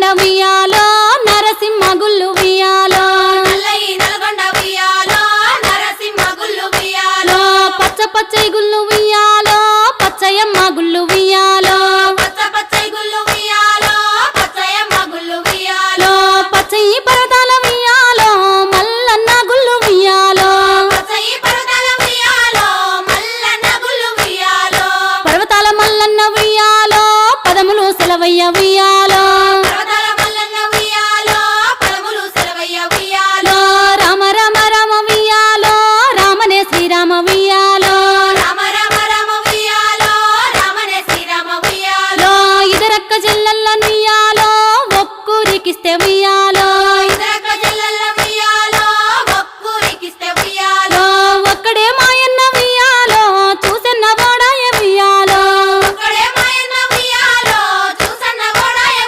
నల్గొండ ఉయ్యాలో నరసింహ గుళ్ళు ఉయ్యాలో నల్గొండ ఉయ్యాలో నరసింహ గుళ్ళు ఉయ్యాలో పచ్చ పచ్చై గుళ్ళు ఉయ్యాలో పచ్చయమ్మ గుళ్ళు ఉయ్యాలో పచ్చై గుళ్ళు ఉయ్యాలో పచ్చయమ్మ గుళ్ళు ఉయ్యాలో పచ్చై పర్వతాల ఉయ్యాలో మల్లన్న గుళ్ళు ఉయ్యాలో పచ్చై పర్వతాల ఉయ్యాలో మల్లన్న గుళ్ళు ఉయ్యాలో పర్వతాల మల్లన్న ఉయ్యాలో పదములు సెలవయ్య ఉయ్యాలో పర్వతాల మల్లన్న ఉయ్యాలో పదములు సెలవయ్య ఉయ్యాలో రామ రామ రామ ఉయ్యాలో రామనే శ్రీరామ ఉయ్యాలో రామ రామ రామ ఉయ్యాలో రామనే శ్రీరామ ఉయ్యాలో ఇదరక్క జిల్లల్ల నుయ్యాలో ఒక్కూరికిస్తే ఉయ్యాలో